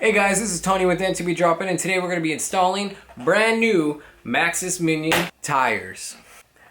Hey guys, this is Tony with MTBdropIN, and today we're going to be installing brand new Maxxis Minion Tires.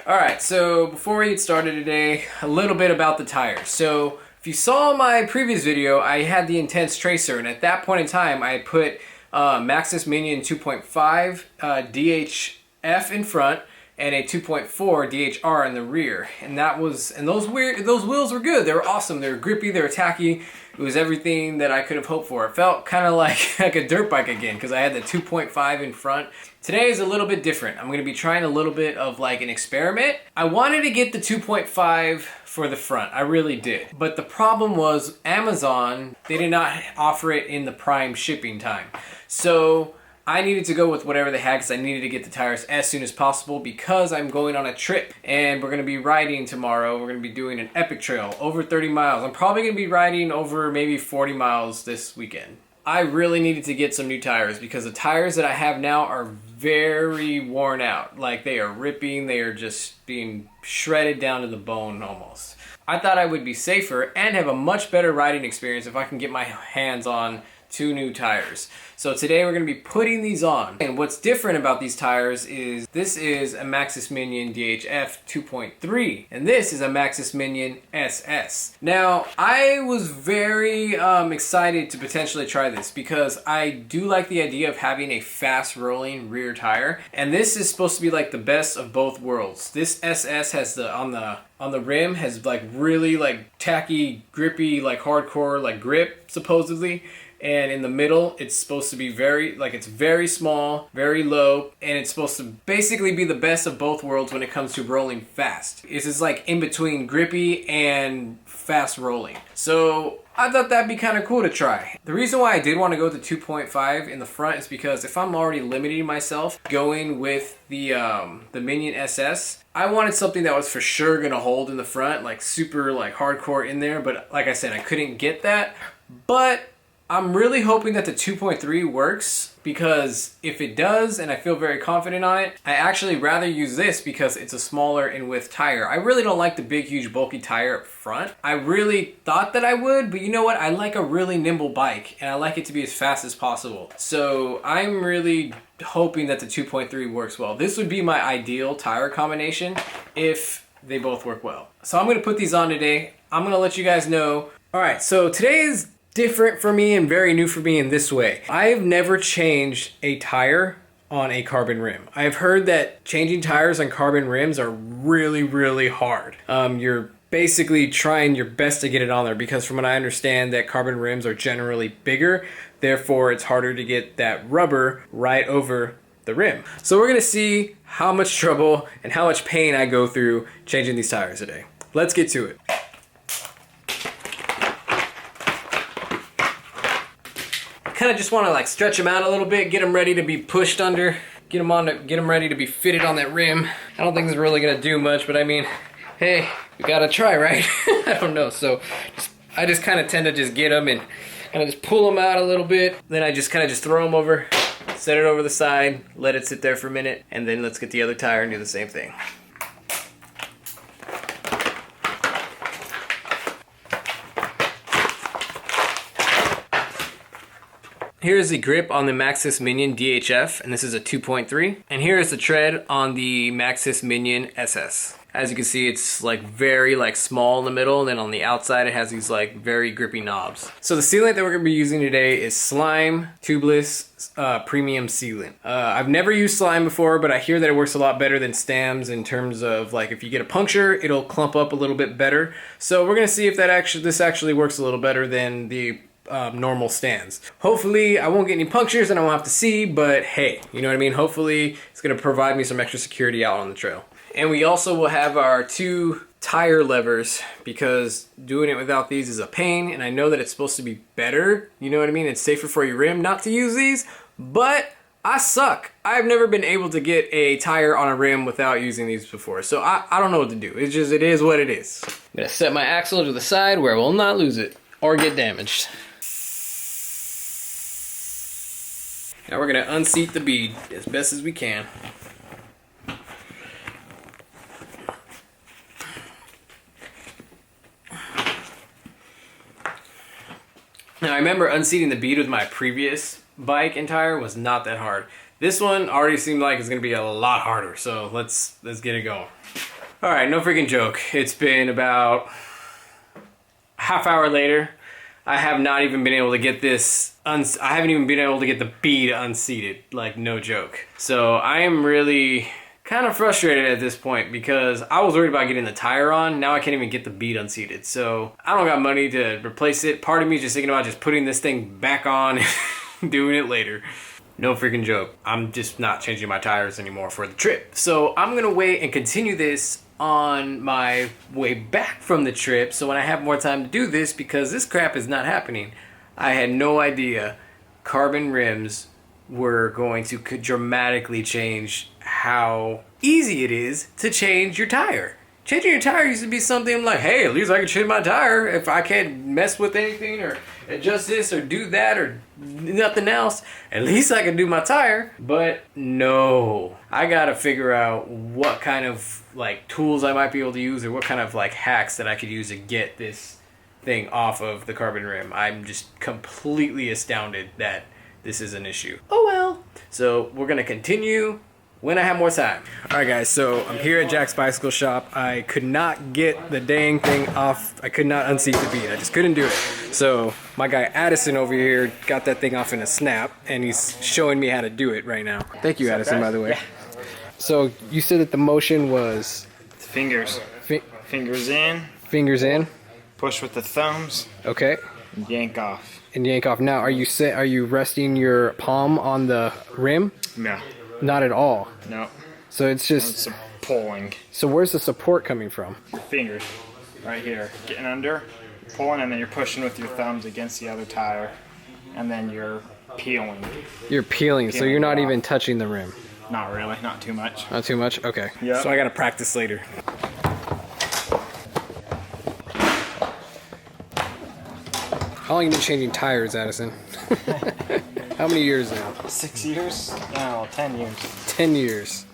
Alright, so before we get started today, a little bit about the tires. So if you saw my previous video, I had the Intense Tracer, and at that point in time I put Maxxis Minion 2.5 DHF in front and a 2.4 DHR in the rear, and those wheels were good. They were awesome. They were grippy. They were tacky. It was everything that I could have hoped for. It felt kind of like a dirt bike again because I had the 2.5 in front. Today is a little bit different. I'm going to be trying a little bit of like an experiment. I wanted to get the 2.5 for the front. I really did. But the problem was Amazon, they did not offer it in the prime shipping time. So I needed to go with whatever they had because I needed to get the tires as soon as possible because I'm going on a trip and we're going to be riding tomorrow. We're going to be doing an epic trail over 30 miles. I'm probably going to be riding over maybe 40 miles this weekend. I really needed to get some new tires because the tires that I have now are very worn out. Like they are ripping, they are just being shredded down to the bone almost. I thought I would be safer and have a much better riding experience if I can get my hands on two new tires. So today we're going to be putting these on. And what's different about these tires is this is a Maxxis Minion DHF 2.3 and this is a Maxxis Minion SS. Now I was very excited to potentially try this because I do like the idea of having a fast rolling rear tire, and this is supposed to be like the best of both worlds. This SS has the on the rim has like really like tacky, grippy, like hardcore like grip supposedly. And in the middle, it's supposed to be it's very small, very low, and it's supposed to basically be the best of both worlds when it comes to rolling fast. This is like in between grippy and fast rolling. So I thought that'd be kind of cool to try. The reason why I did want to go with the 2.5 in the front is because if I'm already limiting myself going with the Minion SS, I wanted something that was for sure gonna hold in the front, like super like hardcore in there. But like I said, I couldn't get that. But I'm really hoping that the 2.3 works, because if it does and I feel very confident on it, I actually rather use this because it's a smaller in width tire. I really don't like the big huge bulky tire up front. I really thought that I would, but you know what? I like a really nimble bike and I like it to be as fast as possible. So I'm really hoping that the 2.3 works well. This would be my ideal tire combination if they both work well. So I'm going to put these on today. I'm going to let you guys know. All right, so today is different for me and very new for me in this way. I have never changed a tire on a carbon rim. I've heard that changing tires on carbon rims are really, really hard. You're basically trying your best to get it on there because from what I understand that carbon rims are generally bigger, therefore it's harder to get that rubber right over the rim. So we're gonna see how much trouble and how much pain I go through changing these tires today. Let's get to it. Kind of just want to like stretch them out a little bit, get them ready to be pushed under, get them ready to be fitted on that rim. I don't think it's really gonna do much, but I mean, hey, we gotta try, right? I don't know. So I just kind of tend to just get them and kind of just pull them out a little bit. Then I just kind of just throw them over, set it over the side, let it sit there for a minute, and then let's get the other tire and do the same thing. Here's the grip on the Maxxis Minion DHF, and this is a 2.3. And here is the tread on the Maxxis Minion SS. As you can see, it's like very like small in the middle, and then on the outside it has these like very grippy knobs. So the sealant that we're gonna be using today is Slime Tubeless Premium Sealant. I've never used slime before, but I hear that it works a lot better than Stams in terms of like if you get a puncture, it'll clump up a little bit better. So we're gonna see if this actually works a little better than the normal stands. Hopefully I won't get any punctures and I won't have to see, but hey, you know what I mean? Hopefully it's gonna provide me some extra security out on the trail. And we also will have our two tire levers because doing it without these is a pain, and I know that it's supposed to be better, you know what I mean? It's safer for your rim not to use these, but I suck. I've never been able to get a tire on a rim without using these before, so I don't know what to do. It is what it is. I'm gonna set my axle to the side where I will not lose it or get damaged. Now we're going to unseat the bead as best as we can. Now, I remember unseating the bead with my previous bike and tire was not that hard. This one already seemed like it's gonna be a lot harder, so let's get it going. All right, no freaking joke. It's been about a half hour later. I have not even been able to get this, I haven't even been able to get the bead unseated, like no joke. So I am really kind of frustrated at this point because I was worried about getting the tire on. Now I can't even get the bead unseated. So I don't got money to replace it. Part of me is just thinking about just putting this thing back on and doing it later. No freaking joke. I'm just not changing my tires anymore for the trip. So I'm gonna wait and continue this on my way back from the trip, so when I have more time to do this, because this crap is not happening. I had no idea carbon rims were going to dramatically change how easy it is to change your tire. Changing your tire used to be something like, hey, at least I can change my tire if I can't mess with anything or adjust this or do that or nothing else. At least I can do my tire. But no, I gotta figure out what kind of like tools I might be able to use or what kind of like hacks that I could use to get this thing off of the carbon rim. I'm just completely astounded that this is an issue. Oh well. So we're gonna continue when I have more time. Alright guys, so I'm here at Jax Bicycle Shop. I could not get the dang thing off. I could not unseat the bead. I just couldn't do it. So my guy Addison over here got that thing off in a snap and he's showing me how to do it right now. Thank you, Addison, by the way. Yeah. So you said that the motion was? Fingers. Fingers in. Fingers in. Push with the thumbs. Okay. And yank off. And yank off. Now, are you resting your palm on the rim? No. Not at all. No. So it's just it's pulling. So where's the support coming from? Your fingers, right here, getting under, pulling, and then you're pushing with your thumbs against the other tire, and then you're peeling. You're peeling, so you're not even touching the rim. Not really, not too much. Not too much. Okay. Yeah. So I gotta practice later. How long have you been changing tires, Addison? How many years now? 6 years? No, 10 years. 10 years.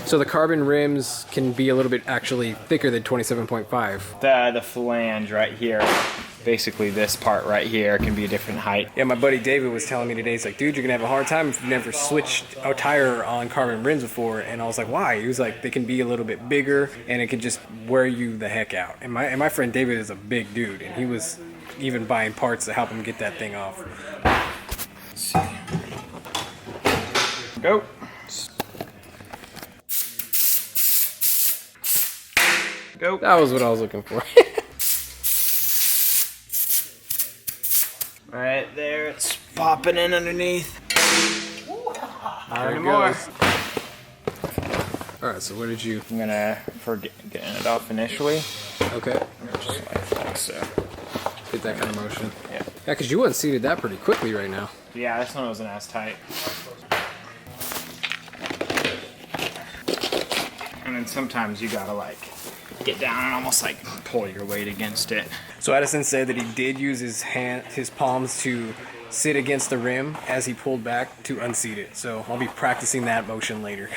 So the carbon rims can be a little bit actually thicker than 27.5. The flange right here, basically this part right here, can be a different height. Yeah, my buddy David was telling me today, he's like, dude, you're gonna have a hard time if you've never switched a tire on carbon rims before. And I was like, why? He was like, they can be a little bit bigger and it can just wear you the heck out. And my friend David is a big dude and he was even buying parts to help him get that thing off. Go. Go. That was what I was looking for. Right there, it's popping in underneath. Not anymore. Alright, so what did you... I'm gonna, for getting it off initially. Okay. Just like so. Get that kind of motion. Yeah. Yeah, because you unseated that pretty quickly right now. Yeah, this one wasn't as tight. And then sometimes you gotta like get down and almost like pull your weight against it. So Addison said that he did use his palms to sit against the rim as he pulled back to unseat it. So I'll be practicing that motion later.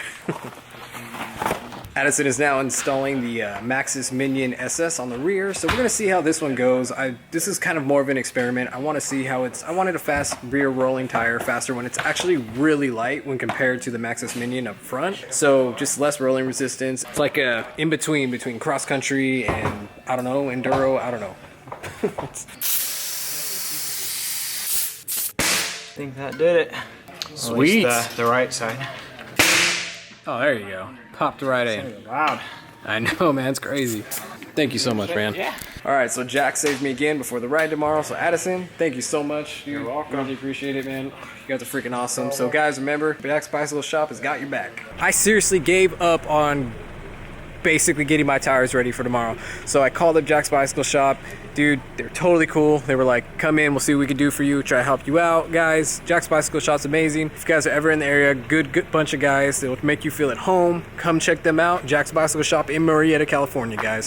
Addison is now installing the Maxxis Minion SS on the rear, so we're going to see how this one goes. This is kind of more of an experiment. I want to see how I wanted a fast rear rolling tire, faster when it's actually really light when compared to the Maxxis Minion up front. So just less rolling resistance. It's like a in-between between cross-country and, I don't know, enduro, I don't know. I think that did it. Sweet. The right side. Oh, there you go. Popped right in. Loud. I know, man. It's crazy. Thank you so much, man. Yeah. All right, so Jax saved me again before the ride tomorrow. So Addison, thank you so much. You're welcome. Really appreciate it, man. You guys are freaking awesome. So guys, remember, Jax Bicycle Shop has got your back. I seriously gave up on basically getting my tires ready for tomorrow. So I called up Jax Bicycle Shop. Dude, they're totally cool. They were like, come in, we'll see what we can do for you, try to help you out, guys. Jax Bicycle Shop's amazing. If you guys are ever in the area, good bunch of guys. They'll make you feel at home. Come check them out. Jax Bicycle Shop in Murrieta, California, guys.